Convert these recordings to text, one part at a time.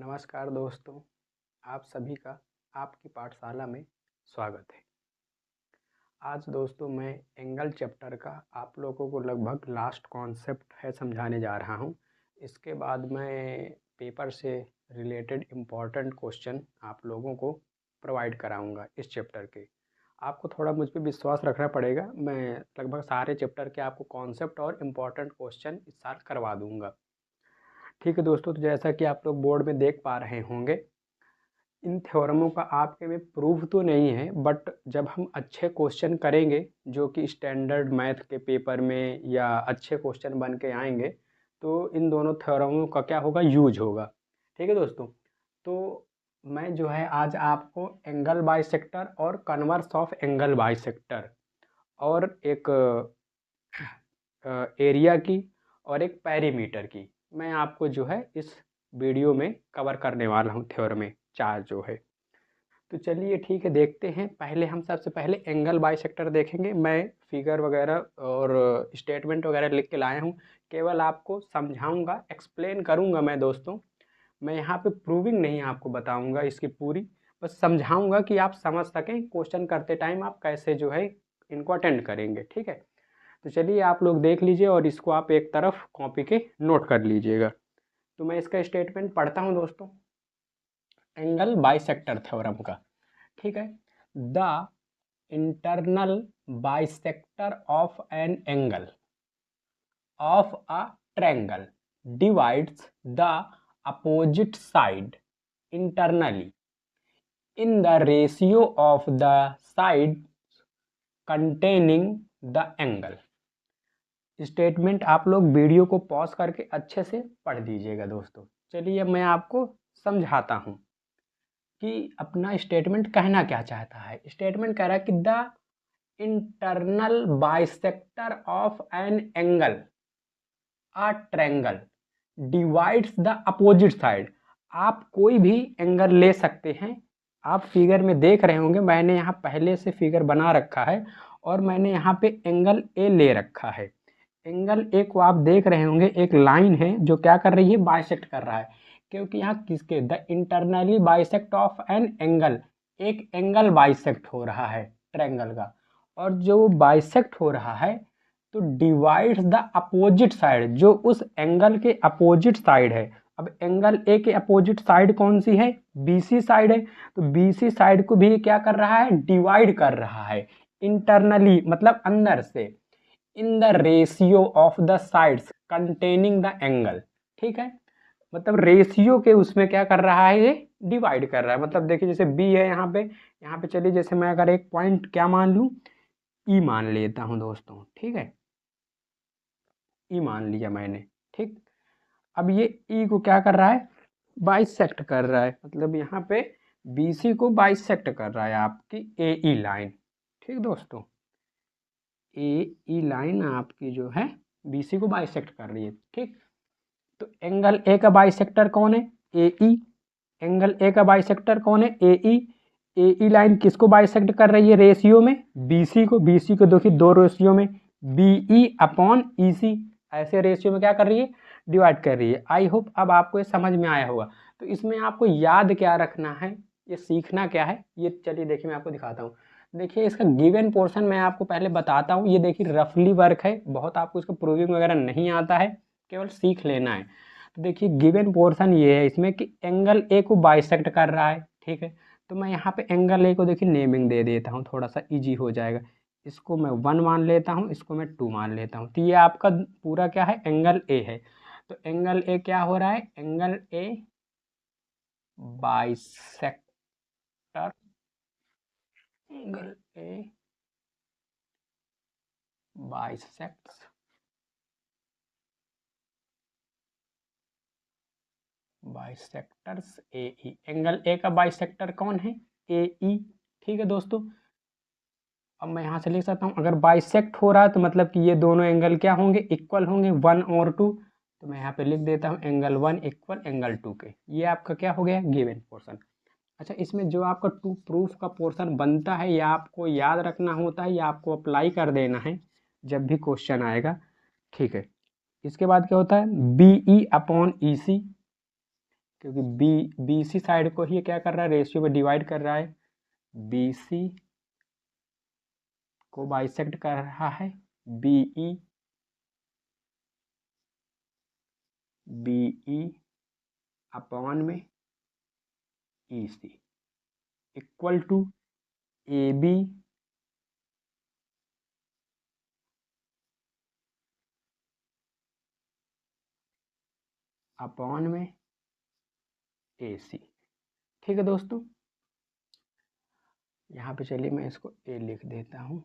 नमस्कार दोस्तों, आप सभी का आपकी पाठशाला में स्वागत है। आज दोस्तों मैं एंगल चैप्टर का आप लोगों को लगभग लास्ट कॉन्सेप्ट है समझाने जा रहा हूं। इसके बाद मैं पेपर से रिलेटेड इम्पॉर्टेंट क्वेश्चन आप लोगों को प्रोवाइड कराऊंगा इस चैप्टर के। आपको थोड़ा मुझ पर विश्वास रखना पड़ेगा। मैं लगभग सारे चैप्टर के आपको कॉन्सेप्ट और इम्पॉर्टेंट क्वेश्चन इस साल करवा दूँगा। ठीक है दोस्तों, तो जैसा कि आप लोग बोर्ड में देख पा रहे होंगे, इन थ्योरमों का आपके में प्रूफ तो नहीं है, बट जब हम अच्छे क्वेश्चन करेंगे जो कि स्टैंडर्ड मैथ के पेपर में या अच्छे क्वेश्चन बन के आएंगे, तो इन दोनों थ्योरमों का क्या होगा, यूज होगा। ठीक है दोस्तों, तो मैं जो है आज आपको एंगल बाइसेक्टर और कन्वर्स ऑफ एंगल बाइसेक्टर और एक एरिया की और एक पेरीमीटर की मैं आपको जो है इस वीडियो में कवर करने वाला हूँ, थ्योरम 4 जो है। तो चलिए ठीक है, देखते हैं। पहले हम सबसे पहले एंगल बाइसेक्टर देखेंगे। मैं फिगर वगैरह और स्टेटमेंट वगैरह लिख के लाया हूँ, केवल आपको समझाऊंगा, एक्सप्लेन करूंगा मैं दोस्तों। मैं यहाँ पे प्रूविंग नहीं आपको बताऊंगा इसकी पूरी, बस समझाऊंगा कि आप समझ सकें क्वेश्चन करते टाइम आप कैसे जो है इनको अटेंड करेंगे। ठीक है, तो चलिए आप लोग देख लीजिए और इसको आप एक तरफ कॉपी के नोट कर लीजिएगा। तो मैं इसका स्टेटमेंट पढ़ता हूँ दोस्तों, एंगल बाइसेक्टर थ्योरम का। ठीक है, the internal bisector of an angle of a triangle divides the opposite side internally in the ratio of the sides containing the angle। Statement आप लोग वीडियो को पॉज करके अच्छे से पढ़ दीजिएगा दोस्तों। चलिए मैं आपको समझाता हूँ कि अपना स्टेटमेंट कहना क्या चाहता है। स्टेटमेंट कह रहा है कि the internal bisector of an angle a triangle divides the opposite side. आप कोई भी एंगल ले सकते हैं। आप फिगर में देख रहे होंगे, मैंने यहाँ पहले से फिगर बना रखा है और मैंने यहाँ पे एंगल ए ले रखा है। एंगल ए को आप देख रहे होंगे, एक लाइन है जो क्या कर रही है, बाइसेक्ट कर रहा है। क्योंकि यहाँ किसके, the internally bisect of an angle, एक एंगल बाइसेक्ट हो रहा है ट्रायंगल का, और जो बाइसेक्ट हो रहा है तो डिवाइड्स द अपोजिट साइड, जो उस एंगल के अपोजिट साइड है। अब एंगल ए के अपोजिट साइड कौन सी है, बीसी साइड है। तो बीसी साइड को भी क्या कर रहा है, डिवाइड कर रहा है इंटरनली, मतलब अंदर से, इन the ratio of the sides containing the angle. ठीक है, मतलब रेशियो के उसमें क्या कर रहा है, ये डिवाइड कर रहा है। मतलब देखिए जैसे बी है यहाँ पे चलिए, जैसे मैं अगर एक पॉइंट क्या मान लूँ, ई मान लेता हूँ दोस्तों। ठीक है, ई मान लिया मैंने। ठीक, अब ये ई को क्या कर रहा है, बाइसेक्ट कर रहा है। मतलब यहाँ पे बीसी को बाइसेक्ट कर रहा है आपकी ए ई लाइन। ठीक दोस्तों, ए ई लाइन आपकी जो है बीसी को बाइसेक्ट कर रही है। ठीक, तो एंगल ए का बाइसेक्टर कौन है, ए ई। एंगल ए का बाइसेक्टर कौन है, ए ई। ए ई लाइन किसको बाइसेक्ट कर रही है, रेशियो में बीसी को। बीसी को देखिए दो रेशियो में, बी ई अपॉन ई सी, ऐसे रेशियो में क्या कर रही है, डिवाइड कर रही है। आई होप अब आपको ये समझ में आया होगा। तो इसमें आपको याद क्या रखना है, ये सीखना क्या है, ये चलिए देखिए मैं आपको दिखाता हूँ। देखिए इसका गिवन पोर्शन मैं आपको पहले बताता हूँ। ये देखिए रफली वर्क है, बहुत आपको इसका प्रूविंग वगैरह नहीं आता है, केवल सीख लेना है। तो देखिए गिवन पोर्शन ये है इसमें कि एंगल ए को बाइसेक्ट कर रहा है। ठीक है, तो मैं यहाँ पे एंगल ए को देखिए नेमिंग दे देता हूँ, थोड़ा सा इजी हो जाएगा। इसको मैं 1 मान लेता हूँ, इसको मैं 2 मान लेता हूँ। तो ये आपका पूरा क्या है, एंगल ए है। तो एंगल ए क्या हो रहा है, angle A bisector, angle A bisects bisectors A E. Angle A का बाइसेक्टर कौन है, ए ई। ठीक है दोस्तों, अब मैं यहाँ से लिख सकता हूँ, अगर बाइसेक्ट हो रहा है तो मतलब कि ये दोनों एंगल क्या होंगे, इक्वल होंगे, 1 और 2। तो मैं यहाँ पे लिख देता हूँ एंगल 1 इक्वल एंगल 2 के। ये आपका क्या हो गया, गिवन पोर्शन। अच्छा, इसमें जो आपका टू प्रूफ का पोर्शन बनता है, या आपको याद रखना होता है, या आपको अप्लाई कर देना है जब भी क्वेश्चन आएगा। ठीक है, इसके बाद क्या होता है, बी ई अपॉन ई सी। क्योंकि बी सी साइड को ही क्या कर रहा है, रेशियो में डिवाइड कर रहा है। बी सी को बाइसेक्ट कर रहा है बी ई अपॉन में E C equal to A B upon में ए सी। ठीक है दोस्तों, यहाँ पे चलिए मैं इसको ए लिख देता हूँ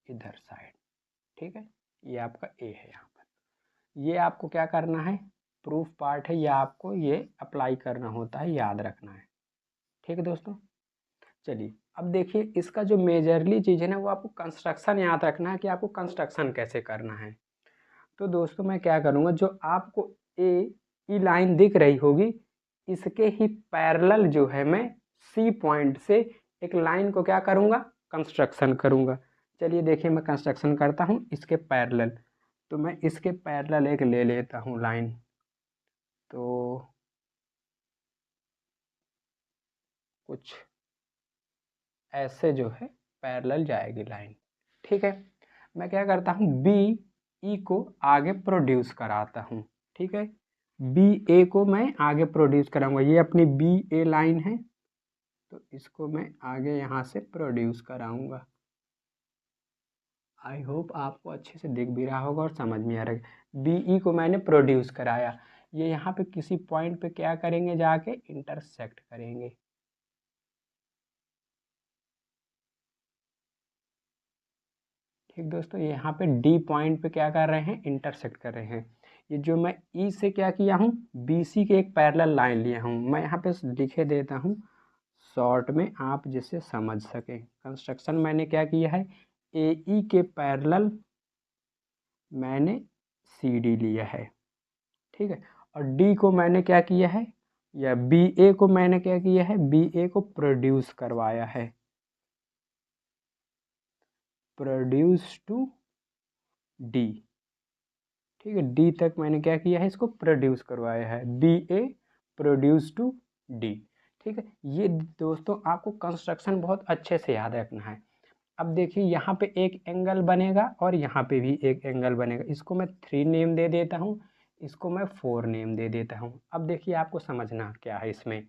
इधर साइड। ठीक है, ये आपका ए है। यहाँ पर ये आपको क्या करना है, प्रूफ पार्ट है, ये आपको ये अप्लाई करना होता है, याद रखना है। ठीक है दोस्तों, चलिए अब देखिए इसका जो मेजरली चीज़ है ना, वो आपको कंस्ट्रक्शन याद रखना है कि आपको कंस्ट्रक्शन कैसे करना है। तो दोस्तों मैं क्या करूँगा, जो आपको ए ई लाइन दिख रही होगी, इसके ही पैरेलल जो है मैं सी पॉइंट से एक लाइन को क्या करूँगा, कंस्ट्रक्शन करूँगा। चलिए देखिए मैं कंस्ट्रक्शन करता हूँ इसके पैरेलल। तो मैं इसके पैरेलल एक ले लेता हूँ लाइन, तो कुछ ऐसे जो है पैरेलल जाएगी लाइन। ठीक है, मैं क्या करता हूँ, बी ई को आगे प्रोड्यूस कराता हूँ। ठीक है, बी ए को मैं आगे प्रोड्यूस कराऊंगा, ये अपनी बी ए लाइन है, तो इसको मैं आगे यहाँ से प्रोड्यूस कराऊंगा। आई होप आपको अच्छे से दिख भी रहा होगा और समझ में आ रहा है। बी ई को मैंने प्रोड्यूस कराया, ये यहाँ पे किसी पॉइंट पे क्या करेंगे, जाके इंटरसेक्ट करेंगे। ठीक दोस्तों, यहाँ पे डी पॉइंट पे क्या कर रहे हैं, इंटरसेक्ट कर रहे हैं। ये जो मैं ई से क्या किया हूँ, बी सी के एक पैरेलल लाइन लिया हूँ, मैं यहाँ पे लिखे देता हूँ शॉर्ट में, आप जिसे समझ सकें। कंस्ट्रक्शन मैंने क्या किया है, ए ई के पैरेलल मैंने सी डी लिया है। ठीक है, और डी को मैंने क्या किया है, या बी ए को मैंने क्या किया है, बी ए को प्रोड्यूस करवाया है, प्रोड्यूस टू डी। ठीक है, डी तक मैंने क्या किया है, इसको प्रोड्यूस करवाया है, B A produce to D. ठीक है, ये दोस्तों आपको कंस्ट्रक्शन बहुत अच्छे से याद रखना है। अब देखिए यहाँ पे एक एंगल बनेगा और यहाँ पे भी एक एंगल बनेगा, इसको मैं 3 नेम दे देता हूँ, इसको मैं 4 नेम दे देता हूँ। अब देखिए आपको समझना क्या है इसमें,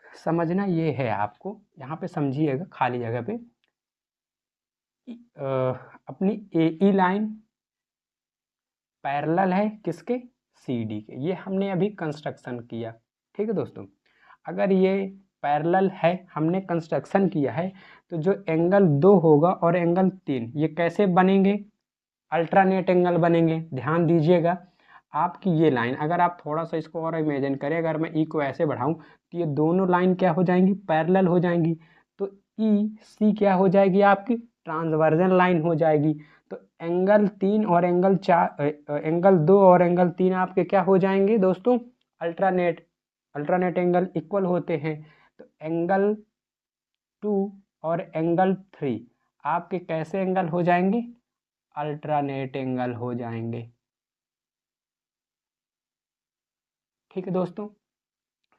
समझना ये है आपको, यहाँ पे समझिएगा खाली जगह पे अपनी ए ई लाइन पैरेलल है किसके, सी डी के, ये हमने अभी कंस्ट्रक्शन किया। ठीक है दोस्तों, अगर ये पैरेलल है, हमने कंस्ट्रक्शन किया है, तो जो एंगल 2 होगा और एंगल 3, ये कैसे बनेंगे, अल्टरनेट एंगल बनेंगे। ध्यान दीजिएगा, आपकी ये लाइन अगर आप थोड़ा सा इसको और इमेजिन करें, अगर मैं ई को ऐसे बढ़ाऊं, तो ये दोनों लाइन क्या हो जाएंगी, पैरेलल हो जाएंगी। तो ई सी क्या हो जाएगी, आपकी ट्रांसवर्जन लाइन हो जाएगी। तो एंगल 3 और एंगल 4, एंगल 2 और एंगल 3 आपके क्या हो जाएंगे दोस्तों, अल्टरनेट, अल्टरनेट एंगल इक्वल होते हैं। तो एंगल 2 और एंगल 3 आपके कैसे एंगल हो जाएंगे, अल्टरनेट एंगल हो जाएंगे। ठीक है दोस्तों,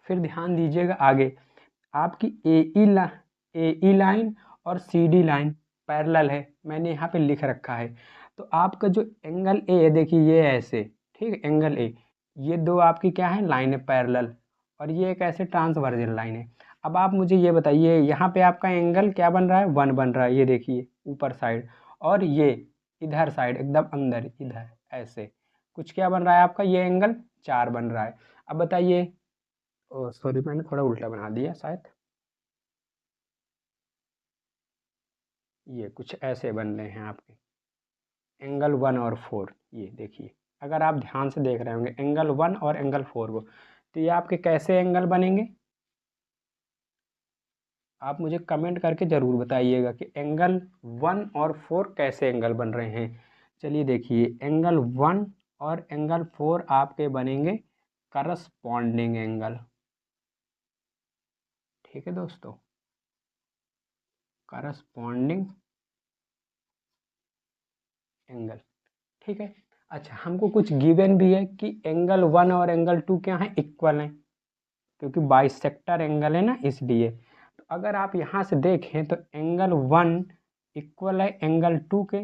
फिर ध्यान दीजिएगा आगे, आपकी ए ई लाइन और सी डी लाइन पैरेलल है, मैंने यहाँ पे लिख रखा है। तो आपका जो एंगल ए है, देखिए ये ऐसे, ठीक है, एंगल ए, ये दो आपकी क्या है, लाइन है पैरेलल, और ये एक ऐसे ट्रांसवर्जन लाइन है। अब आप मुझे ये बताइए, यहाँ पे आपका एंगल क्या बन रहा है, 1 बन रहा है, ये देखिए ऊपर साइड, और ये इधर साइड एकदम अंदर इधर ऐसे कुछ क्या बन रहा है आपका, ये एंगल 4 बन रहा है। अब बताइए, ओ सॉरी मैंने थोड़ा उल्टा बना दिया शायद, ये कुछ ऐसे बन रहे हैं आपके एंगल 1 और 4, ये देखिए, अगर आप ध्यान से देख रहे होंगे एंगल 1 और एंगल 4 को, तो ये आपके कैसे एंगल बनेंगे, आप मुझे कमेंट करके ज़रूर बताइएगा कि एंगल 1 और 4 कैसे एंगल बन रहे हैं। चलिए देखिए, एंगल 1 और एंगल 4 आपके बनेंगे करस्पॉन्डिंग एंगल। ठीक है दोस्तों, करस्पॉन्डिंग एंगल। ठीक है, अच्छा, हमको कुछ गिवन भी है कि एंगल 1 और एंगल 2 क्या है, इक्वल हैं, क्योंकि बाइसेक्टर एंगल है ना, इसलिए। तो अगर आप यहाँ से देखें तो एंगल 1 इक्वल है एंगल 2 के,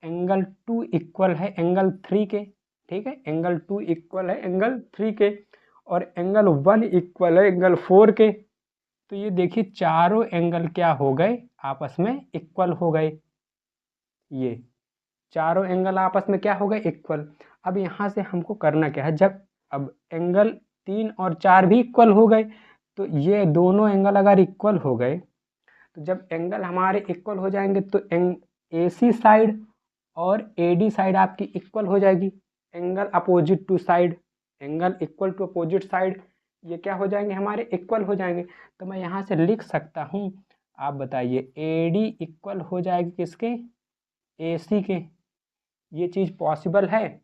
एंगल 2 इक्वल है एंगल 3 के, ठीक है, एंगल 2 इक्वल है एंगल 3 के, और एंगल 1 इक्वल है एंगल 4 के। तो ये देखिए चारों एंगल क्या हो गए, आपस में इक्वल हो गए। ये चारों एंगल आपस में क्या हो गए, इक्वल। अब यहाँ से हमको करना क्या है, जब अब एंगल 3 और 4 भी इक्वल हो गए, तो ये दोनों एंगल अगर इक्वल हो गए, तो जब एंगल हमारे इक्वल हो जाएंगे तो AC साइड और AD साइड आपकी इक्वल हो जाएगी। Angle opposite to side, angle equal to opposite side, ये क्या हो जाएंगे, हमारे इक्वल हो जाएंगे। तो मैं यहाँ से लिख सकता हूँ, आप बताइए, AD इक्वल हो जाएगी किसके, AC के। ये चीज़ पॉसिबल है?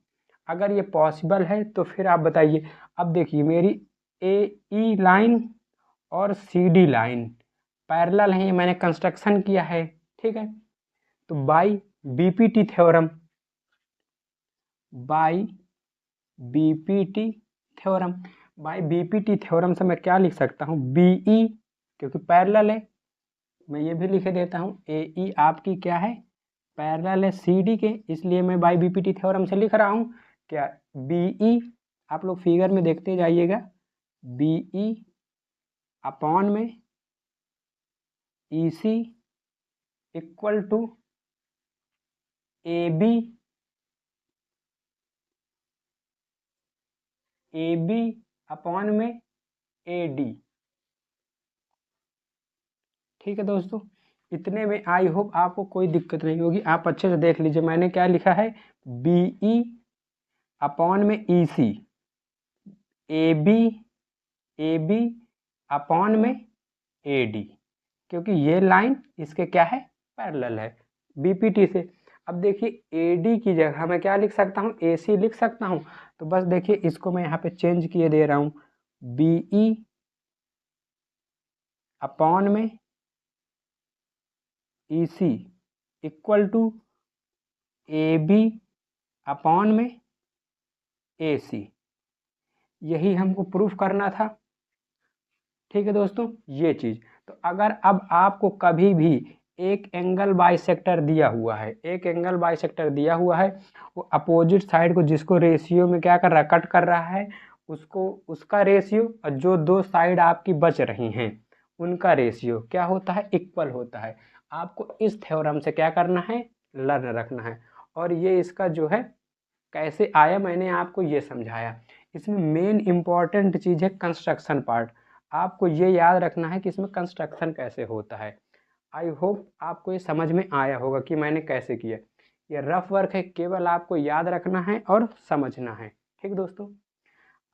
अगर ये पॉसिबल है तो फिर आप बताइए। अब देखिए मेरी AE लाइन और CD लाइन पैरेलल है, ये मैंने कंस्ट्रक्शन किया है, ठीक है। तो by BPT theorem, by BPT theorem, by BPT theorem से मैं क्या लिख सकता हूँ, BE, क्योंकि पैरेलल है, मैं ये भी लिख देता हूँ AE आपकी क्या है, पैरेलल है CD के, इसलिए मैं बाई BPT थ्योरम से लिख रहा हूँ क्या, BE, आप लोग फिगर में देखते जाइएगा, BE अपॉन में EC equal to AB upon में AD। ठीक है दोस्तों, इतने में आई होप आपको कोई दिक्कत नहीं होगी। आप अच्छे से देख लीजिए मैंने क्या लिखा है, BE अपॉन में EC, AB अपॉन में AD, क्योंकि ये लाइन इसके क्या है, पैरेलल है BPT से। अब देखिए AD की जगह मैं क्या लिख सकता हूँ, AC लिख सकता हूँ। तो बस देखिए इसको मैं यहाँ पे चेंज किए दे रहा हूँ, BE अपॉन में EC equal to AB upon में AC। यही हमको प्रूफ करना था, ठीक है दोस्तों, ये चीज़। तो अगर अब आपको कभी भी एक एंगल बाइसेक्टर दिया हुआ है, एक एंगल बाइसेक्टर दिया हुआ है, वो अपोजिट साइड को जिसको रेशियो में क्या कर रहा है, कट कर रहा है, उसको उसका रेशियो और जो दो साइड आपकी बच रही हैं उनका रेशियो क्या होता है, इक्वल होता है। आपको इस थ्योरम से क्या करना है, लर्न रखना है। और ये इसका जो है कैसे आया मैंने आपको ये समझाया। इसमें मेन इम्पॉर्टेंट चीज़ है कंस्ट्रक्शन पार्ट। आपको ये याद रखना है कि इसमें कंस्ट्रक्शन कैसे होता है। आई होप आपको ये समझ में आया होगा कि मैंने कैसे किया। ये रफ वर्क है, केवल आपको याद रखना है और समझना है। ठीक दोस्तों,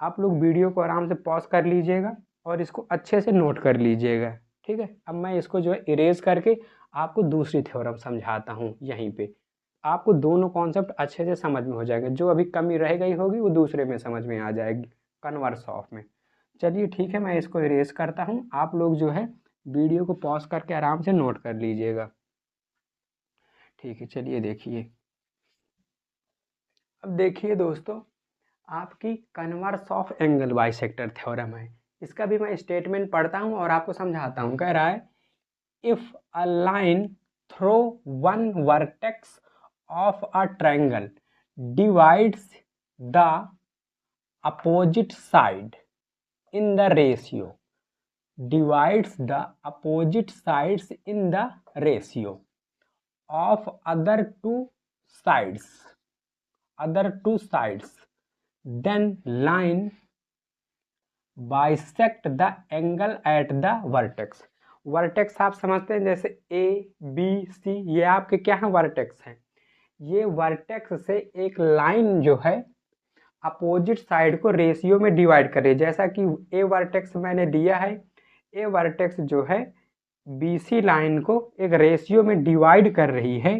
आप लोग वीडियो को आराम से पॉज कर लीजिएगा और इसको अच्छे से नोट कर लीजिएगा। ठीक है, अब मैं इसको जो है इरेज करके आपको दूसरी थ्योरम समझाता हूँ। यहीं पे आपको दोनों कॉन्सेप्ट अच्छे से समझ में हो जाएंगे, जो अभी कमी रह गई होगी वो दूसरे में समझ में आ जाएगी, कन्वर्स ऑफ में। चलिए ठीक है, मैं इसको इरेज करता हूँ, आप लोग जो है वीडियो को पॉज करके आराम से नोट कर लीजिएगा। ठीक है, चलिए देखिए। अब देखिए दोस्तों, आपकी converse of angle bisector theorem है। इसका भी मैं स्टेटमेंट पढ़ता हूँ और आपको समझाता हूँ। कह रहा है, if a line throw one vertex of a triangle divides the opposite side in the ratio, divides the opposite sides in the ratio of other two sides, then line bisect the angle at the vertex। Vertex आप समझते हैं, जैसे ABC ये आपके क्या है, vertex हैं। ये वर्टेक्स से एक लाइन जो है अपोजिट साइड को रेशियो में डिवाइड कर रही है। जैसा कि ए वर्टेक्स मैंने दिया है, ए वर्टेक्स जो है BC लाइन को एक रेशियो में डिवाइड कर रही है।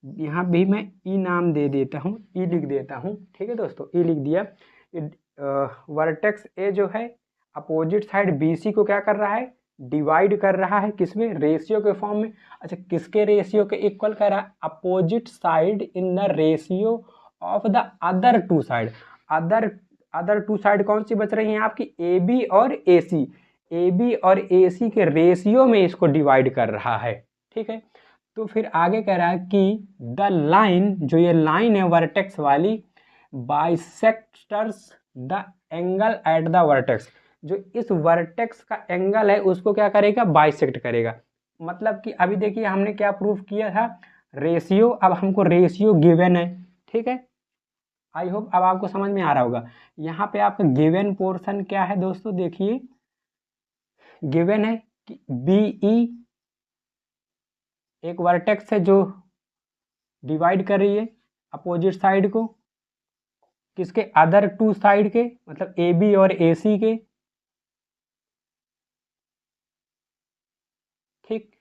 यहाँ भी मैं ई नाम दे देता हूँ, ई लिख देता हूँ। ठीक है दोस्तों, ई लिख दिया। वर्टेक्स ए जो है अपोजिट साइड BC को क्या कर रहा है, डिवाइड कर रहा है, किसमें, रेशियो के फॉर्म में। अच्छा, किसके रेशियो के इक्वल कर रहा है, opposite side in the ratio of the other two side. Other two side कौन सी बच रही हैं आपकी, ए बी और ए सी। ए बी और ए सी के रेशियो में इसको डिवाइड कर रहा है, ठीक है। तो फिर आगे कह रहा है कि द लाइन, जो ये लाइन है वर्टेक्स वाली, bisectors the angle at the vertex, जो इस वर्टेक्स का एंगल है उसको क्या करेगा, बाइसेक्ट करेगा। मतलब कि अभी देखिए हमने क्या प्रूफ किया था, रेशियो। अब हमको रेशियो गिवन है, ठीक है। आई होप अब आपको समझ में आ रहा होगा। यहाँ पे आपका गिवन पोर्शन क्या है दोस्तों, देखिए गिवन है कि बी ई एक वर्टेक्स है जो डिवाइड कर रही है अपोजिट साइड को, किसके, अदर टू साइड के, मतलब ए बी और ए सी के, ठीक।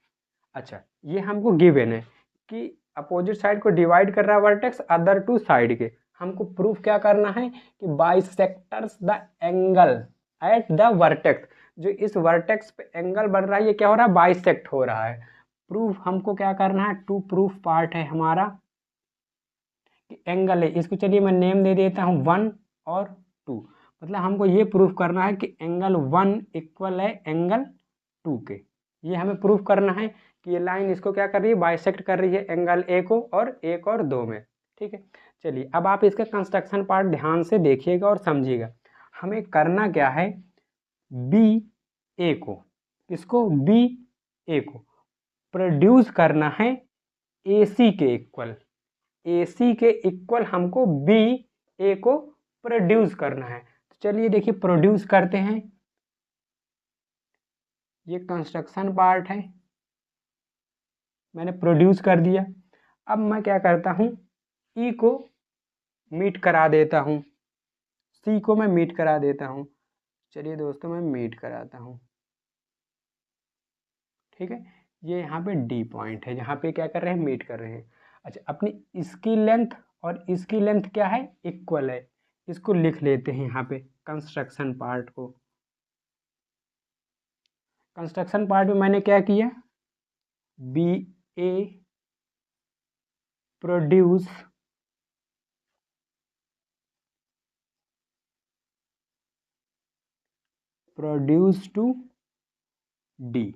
अच्छा, ये हमको गिवन है कि अपोजिट साइड को डिवाइड कर रहा है वर्टेक्स अदर टू साइड के। हमको प्रूफ क्या करना है कि bisectors the angle at the vertex, जो इस वर्टेक्स पे एंगल बन रहा है ये क्या हो रहा है, बाइसेक्ट हो रहा है। प्रूफ हमको क्या करना है, टू प्रूफ पार्ट है हमारा कि एंगल है, इसको चलिए मैं नेम दे देता हूँ 1 और 2। मतलब हमको ये प्रूफ करना है कि एंगल 1 इक्वल है एंगल 2 के। ये हमें प्रूफ करना है कि ये लाइन इसको क्या कर रही है, बाइसेक्ट कर रही है एंगल ए को और 1 और 2 में, ठीक है। चलिए अब आप इसका कंस्ट्रक्शन पार्ट ध्यान से देखिएगा और समझिएगा। हमें करना क्या है, बी ए को, इसको बी ए को प्रोड्यूस करना है ए सी के इक्वल। ए सी के इक्वल हमको बी ए को प्रोड्यूस करना है। तो चलिए देखिए प्रोड्यूस करते हैं। ये कंस्ट्रक्शन पार्ट है, मैंने प्रोड्यूस कर दिया। अब मैं क्या करता हूँ, ई को मीट करा देता हूँ, सी को मैं मीट करा देता हूँ। चलिए दोस्तों मैं मीट कराता हूँ, ठीक है। ये यहाँ पे डी पॉइंट है जहाँ पे क्या कर रहे हैं, मीट कर रहे हैं। अच्छा, अपनी इसकी लेंथ और इसकी लेंथ क्या है, इक्वल है। इसको लिख लेते हैं यहाँ पे कंस्ट्रक्शन पार्ट को। कंस्ट्रक्शन पार्ट में मैंने क्या किया, B A produce to D,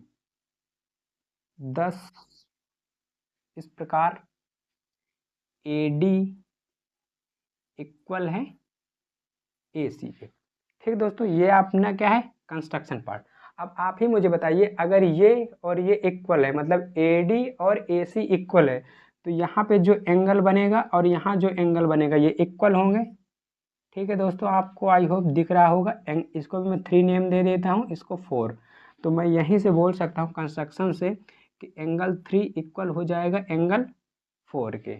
10 इस प्रकार ए डी इक्वल है ए सी के, ठीक दोस्तों। ये अपना क्या है, कंस्ट्रक्शन पार्ट। अब आप ही मुझे बताइए, अगर ये और ये इक्वल है, मतलब ए डी और ए सी इक्वल है, तो यहाँ पे जो एंगल बनेगा और यहाँ जो एंगल बनेगा ये इक्वल होंगे, ठीक है दोस्तों। आपको आई होप दिख रहा होगा। इसको भी मैं 3 नेम दे देता हूँ, इसको 4। तो मैं यहीं से बोल सकता हूँ कंस्ट्रक्शन से कि एंगल 3 इक्वल हो जाएगा एंगल 4 के,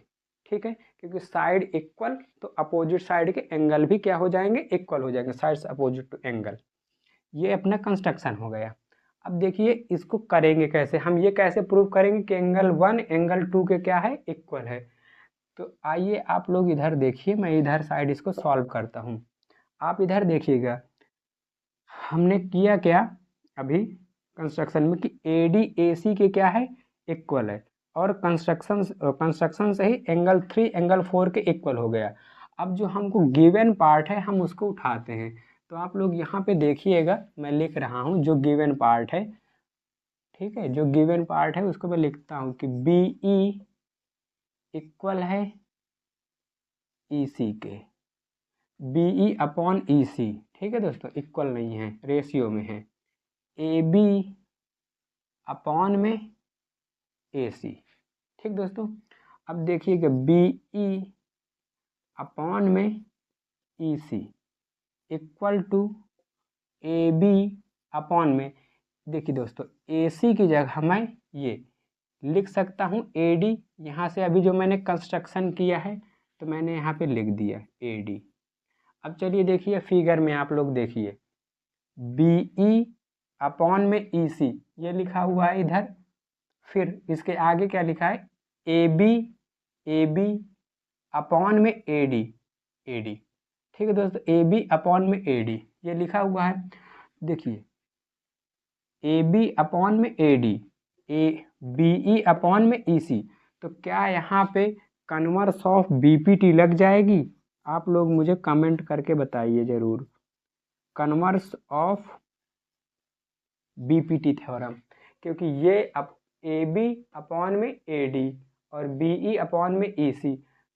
ठीक है। क्योंकि साइड इक्वल तो अपोजिट साइड के एंगल भी क्या हो जाएंगे, इक्वल हो जाएंगे, साइड्स अपोजिट टू एंगल। ये अपना कंस्ट्रक्शन हो गया। अब देखिए इसको करेंगे कैसे, हम ये कैसे प्रूव करेंगे कि एंगल 1 एंगल 2 के क्या है, इक्वल है। तो आइए आप लोग इधर देखिए, मैं इधर साइड इसको सॉल्व करता हूँ। आप इधर देखिएगा हमने किया क्या अभी कंस्ट्रक्शन में कि ए डी ए सी के क्या है, इक्वल है। और कंस्ट्रक्शन से ही एंगल 3 एंगल 4 के इक्वल हो गया। अब जो हमको गिवन पार्ट है हम उसको उठाते हैं। तो आप लोग यहाँ पे देखिएगा, मैं लिख रहा हूँ जो गिवन पार्ट है, ठीक है। जो गिवन पार्ट है उसको मैं लिखता हूँ कि बी ई इक्वल है ई सी के, बी ई अपॉन ई सी, ठीक है दोस्तों। इक्वल नहीं है, रेशियो में है। ए बी अपॉन में ए सी, ठीक दोस्तों। अब देखिएगा बी ई अपॉन में E C equal to A B upon में, देखिए दोस्तों ए सी की जगह मैं ये लिख सकता हूँ ए डी। यहाँ से अभी जो मैंने कंस्ट्रक्शन किया है तो मैंने यहाँ पे लिख दिया ए डी। अब चलिए देखिए फिगर में आप लोग देखिए बी ई अपॉन में ई सी ये लिखा हुआ है इधर। फिर इसके आगे क्या लिखा है, ए बी अपॉन में ए डी, ठीक है दोस्तों। ए बी अपॉन में ए डी ये लिखा हुआ है। देखिए ए बी अपॉन में A D, A B E upon में ई सी। तो क्या यहाँ पे कन्वर्स ऑफ बीपीटी लग जाएगी? आप लोग मुझे कमेंट करके बताइए ज़रूर। कन्वर्स ऑफ बीपीटी थ्योरम, क्योंकि ये अब ए बी अपॉन में ए डी और बी ई अपॉन में ई सी,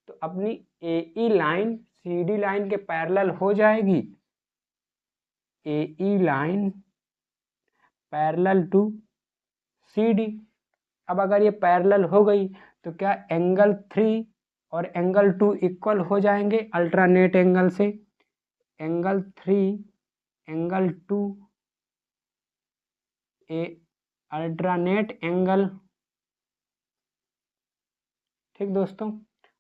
तो अपनी A E line C D line के पैरेलल हो जाएगी। A E line parallel to C D. अब अगर ये पैरेलल हो गई तो क्या एंगल 3 और एंगल 2 इक्वल हो जाएंगे अल्टरनेट एंगल से? एंगल 3 एंगल 2 ए अल्टरनेट एंगल, ठीक दोस्तों,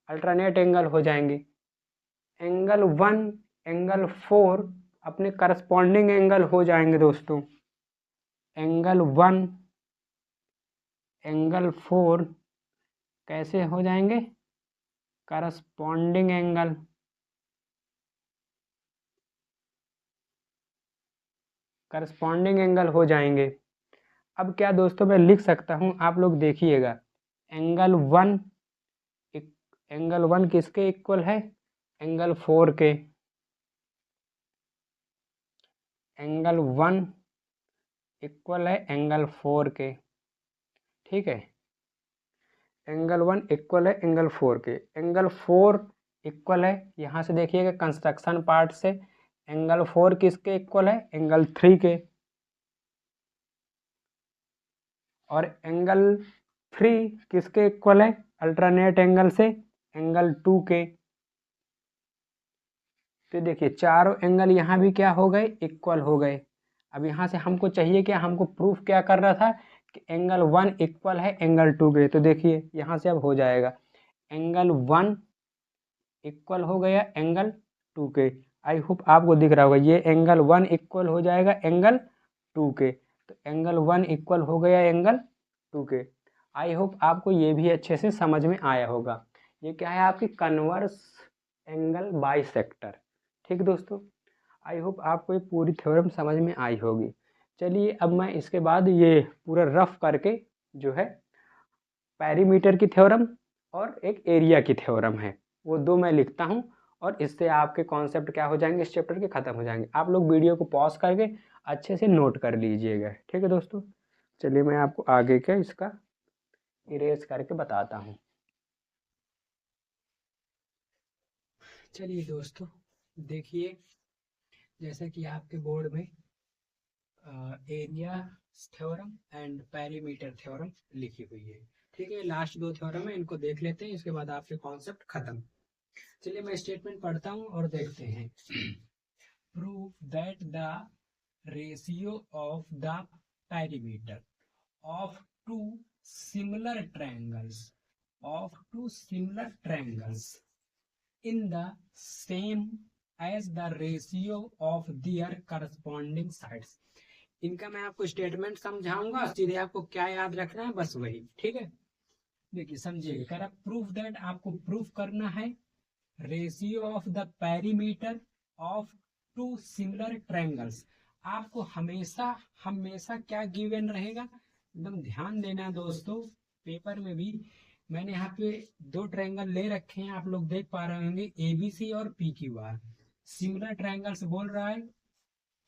अल्टरनेट एंगल हो जाएंगे। एंगल 1 एंगल 4 अपने करस्पॉन्डिंग एंगल हो जाएंगे दोस्तों। एंगल 1 एंगल 4 कैसे हो जाएंगे? Corresponding angle. करस्पॉन्डिंग एंगल हो जाएंगे। अब क्या दोस्तों मैं लिख सकता हूँ, आप लोग देखिएगा। एंगल 1 किसके इक्वल है? एंगल 4 के। एंगल 1 इक्वल है एंगल 4 के, ठीक है। एंगल 1 इक्वल है एंगल 4 के। एंगल 4 इक्वल है, यहाँ से देखिएगा कंस्ट्रक्शन पार्ट से, एंगल 4 किसके इक्वल है? एंगल 3 के। और एंगल 3 किसके इक्वल है अल्टरनेट एंगल से? एंगल 2 के। तो देखिए चारों एंगल यहाँ भी क्या हो गए? इक्वल हो गए। अब यहाँ से हमको चाहिए क्या? हमको प्रूफ क्या करना था कि एंगल 1 इक्वल है एंगल 2 के। तो देखिए यहाँ से अब हो जाएगा, एंगल 1 इक्वल हो गया एंगल 2 के। आई होप आपको दिख रहा होगा, ये एंगल 1 इक्वल हो जाएगा एंगल 2 के। तो एंगल 1 इक्वल हो गया एंगल 2 के। आई होप आपको ये भी अच्छे से समझ में आया होगा। ये क्या है? आपकी कन्वर्स एंगल बाइसेक्टर। ठीक दोस्तों, आई होप आपको ये पूरी थ्योरम समझ में आई होगी। चलिए अब मैं इसके बाद ये पूरा रफ करके जो है पैरीमीटर की थ्योरम और एक एरिया की थ्योरम है, वो दो मैं लिखता हूँ और इससे आपके कॉन्सेप्ट क्या हो जाएंगे इस चैप्टर के, ख़त्म हो जाएंगे। आप लोग वीडियो को पॉज करके अच्छे से नोट कर लीजिएगा, ठीक है दोस्तों। चलिए मैं आपको आगे का इसका इरेज करके बताता हूँ। चलिए दोस्तों देखिए, जैसा कि आपके बोर्ड में area theorem and perimeter theorem लिखी हुई है, ठीक है। लास्ट दो थ्योरम है, इनको देख लेते हैं, इसके बाद आपके कॉन्सेप्ट खत्म। चलिए मैं स्टेटमेंट पढ़ता हूँ और देखते हैं। Prove that the ratio of the perimeter of two similar triangles in the same as the ratio of their corresponding sides। इनका मैं आपको स्टेटमेंट समझाऊंगा, सीधे आपको क्या याद रखना है बस वही, ठीक है। देखिए समझिएगा, कह रहा प्रूफ दैट, आपको प्रूफ करना है ratio of the perimeter of two similar triangles. आपको हमेशा हमेशा क्या गिवन रहेगा, एकदम ध्यान देना दोस्तों। पेपर में भी मैंने यहाँ पे दो ट्रायंगल ले रखे हैं, आप लोग देख पा रहे होंगे, एबीसी और P Q R. Similar triangles बोल रहा है,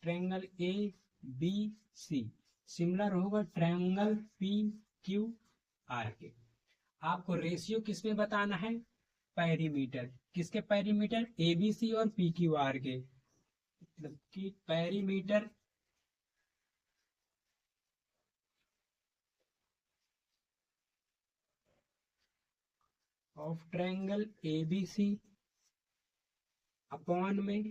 triangle A B C similar होगा ट्रायंगल पी क्यू आर के। आपको रेशियो किसमें बताना है? पैरीमीटर। किसके पैरीमीटर? एबीसी और पी क्यू आर के। मतलब कि perimeter of triangle ABC upon में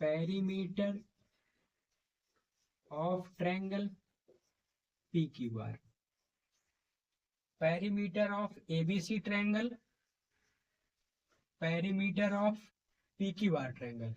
perimeter of triangle P Q R. Perimeter of ABC triangle, perimeter of P Q R triangle,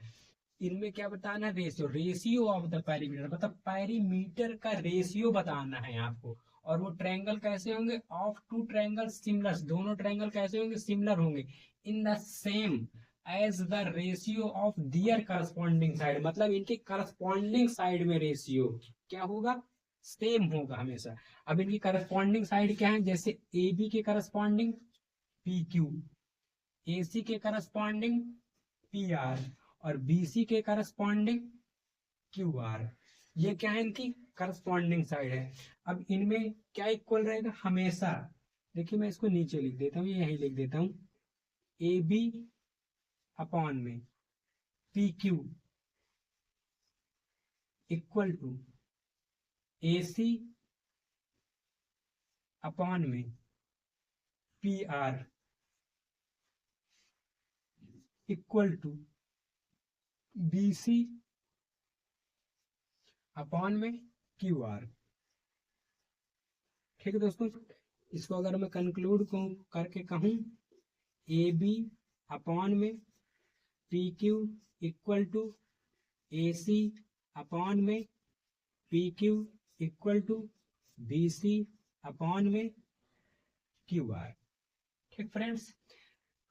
इनमें क्या बताना है? रेशियो ऑफ द पैरीमीटर, मतलब पैरीमीटर का रेशियो बताना है आपको। और वो ट्रायंगल कैसे होंगे? ऑफ टू ट्रायंगल सिमिलर, दोनों ट्रायंगल कैसे होंगे? सिमिलर होंगे। In the same as the ratio of their corresponding side, मतलब इनके करस्पॉन्डिंग साइड में रेशियो क्या होगा? सेम होगा हमेशा। अब इनकी करस्पॉन्डिंग साइड क्या है, जैसे ए बी के करस्पॉन्डिंग पी क्यू, ए सी के करस्पॉन्डिंग पी आर, और बी सी के करस्पॉन्डिंग क्यू आर। ये क्या है, इनकी करस्पॉन्डिंग साइड है। अब इनमें क्या इक्वल रहेगा हमेशा, देखिए मैं इसको नीचे लिख देता हूँ, यही लिख देता हूँ, ए बी अपॉन में P Q equal to A C upon में P R equal to B C upon में क्यू आर। ठीक है दोस्तों, इसको अगर मैं कंक्लूड करके कहूँ, ए बी अपॉन में P Q equal to A C upon में P Q equal to B C upon में क्यू आर। ठीक फ्रेंड्स,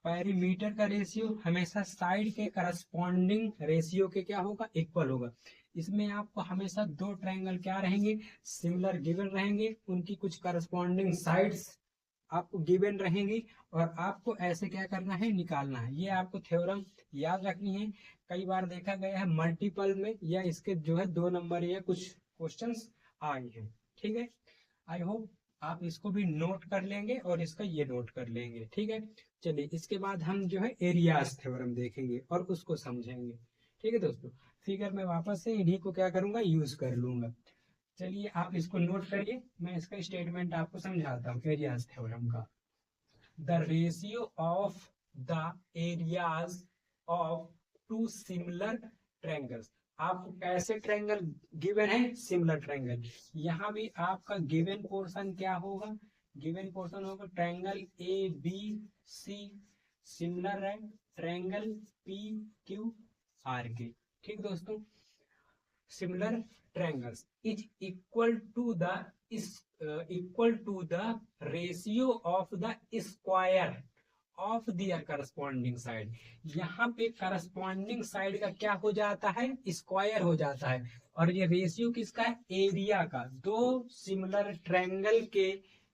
पैरीमीटर का रेशियो हमेशा साइड के करस्पॉन्डिंग रेशियो के क्या होगा, इक्वल होगा। इसमें आपको हमेशा दो ट्रायंगल क्या रहेंगे, सिमिलर गिवन रहेंगे, उनकी कुछ करस्पॉन्डिंग साइड्स आपको गिवन रहेंगी, और आपको ऐसे क्या करना है, निकालना है। ये आपको थ्योरम याद रखनी है, कई बार देखा गया है मल्टीपल में या इसके जो है 2 नंबर या कुछ क्वेश्चंस आए हैं। ठीक है, आई होप आप इसको भी नोट कर लेंगे और इसका ये नोट कर लेंगे। ठीक है, चलिए इसके बाद हम जो है एरियाज थ्योरम देखेंगे और उसको समझेंगे। ठीक है दोस्तों, फिगर में वापस से इन्हीं को क्या करूंगा, यूज कर लूंगा। चलिए आप इसको नोट करिए, मैं इसका स्टेटमेंट आपको समझाता हूँ एरियाज थ्योरम का। The ratio of the areas of two similar triangles. आपको कैसे ट्रायंगल गिवन है, सिमिलर ट्रायंगल। यहाँ भी आपका गिवन पोर्शन क्या होगा, गिवन पोर्शन होगा triangle A B C similar है ट्रायंगल पी क्यू आर के। ठीक दोस्तों, similar triangles is equal to the ratio of the square of their corresponding side. यहाँ पे करस्पॉन्डिंग साइड का क्या हो जाता है, स्क्वायर हो जाता है, और ये रेशियो किसका है, एरिया का। दो सिमिलर ट्रायंगल के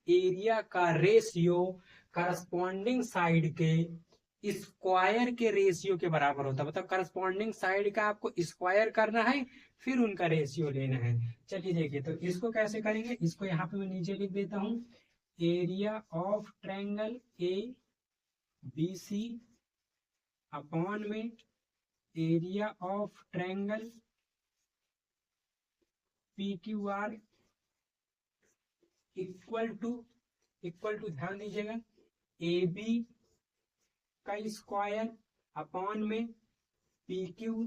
एरिया का रेशियो करस्पॉन्डिंग साइड के स्क्वायर के रेशियो के बराबर होता है। मतलब करस्पॉन्डिंग साइड का आपको स्क्वायर करना है, फिर उनका रेशियो लेना है। चलिए देखिए, तो इसको कैसे करेंगे, इसको यहाँ पे मैं नीचे लिख देता हूँ, area of triangle A B C upon में area of triangle P Q R equal to ध्यान दीजिएगा, ए बी का स्क्वायर अपॉन में पी क्यू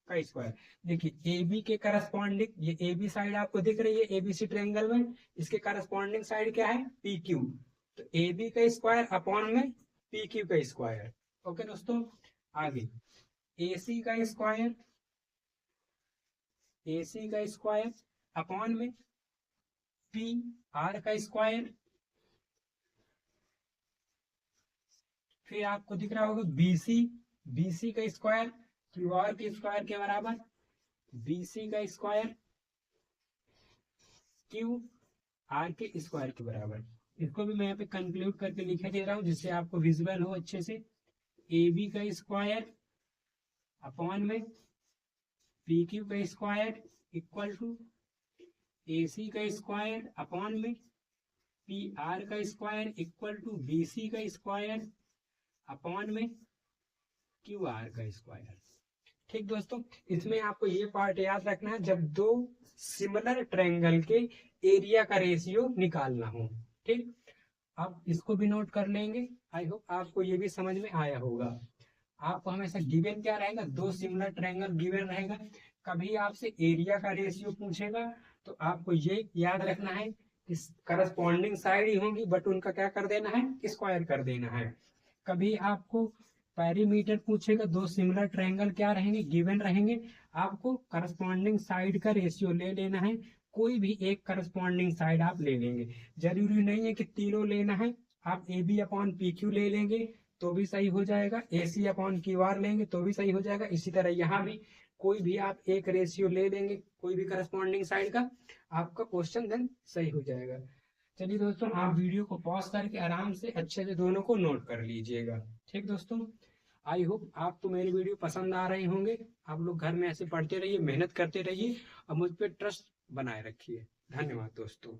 का स्क्वायर। देखिए ए बी के करस्पॉन्डिंग, ये ए बी साइड आपको दिख रही है एबीसी ट्रायंगल में, इसके करस्पॉन्डिंग साइड क्या है, पी क्यू। तो ए बी का स्क्वायर अपॉन में पी क्यू का स्क्वायर। ओके दोस्तों, आगे ए सी का स्क्वायर, ए सी का स्क्वायर अपॉन में पी आर का स्क्वायर। फिर आपको दिख रहा होगा बीसी का स्क्वायर क्यू आर के स्क्वायर के बराबर, बीसी का स्क्वायर क्यू आर के स्क्वायर के बराबर। इसको भी मैं यहाँ पे कंक्लूड करके लिखे दे रहा हूँ जिससे आपको विजुअल हो अच्छे से। ए बी का स्क्वायर अपॉन में पी क्यू का square equal to A C का स्क्वायर अपॉन में पी आर का square equal to B C का स्क्वायर अपॉन में क्यू आर का स्क्वायर। ठीक दोस्तों, इसमें आपको ये पार्ट याद रखना है जब दो सिमिलर ट्रायंगल के एरिया का रेशियो निकालना हो। ठीक, आप इसको भी नोट कर लेंगे। आई होप आपको ये भी समझ में आया होगा। आपको हमेशा गिवन क्या रहेगा, दो सिमिलर ट्रायंगल गिवन रहेगा, कभी आपसे एरिया का रेशियो पूछेगा तो आपको ये याद रखना है कि करस्पॉन्डिंग साइड ही होंगी, बट उनका क्या कर देना है, स्क्वायर कर देना है। कभी आपको पैरीमीटर पूछेगा, दो सिमिलर ट्रायंगल क्या रहेंगे, गिवन रहेंगे, आपको करस्पॉन्डिंग साइड का रेशियो ले लेना है। कोई भी एक करस्पॉन्डिंग साइड आप ले लेंगे, जरूरी नहीं है कि तीनों लेना है। आप A B upon P Q ले लेंगे तो भी सही हो जाएगा, A C upon Q R लेंगे तो भी सही हो जाएगा। इसी तरह यहाँ भी कोई भी आप एक रेशियो ले लेंगे कोई भी करस्पॉन्डिंग साइड का, आपका क्वेश्चन देन सही हो जाएगा। चलिए दोस्तों, आप वीडियो को पॉज करके आराम से अच्छे से दोनों को नोट कर लीजिएगा। ठीक दोस्तों, आई होप आपको मेरी वीडियो पसंद आ रही होंगे। आप लोग घर में ऐसे पढ़ते रहिए, मेहनत करते रहिए और मुझ पर ट्रस्ट बनाए रखिए। धन्यवाद दोस्तों।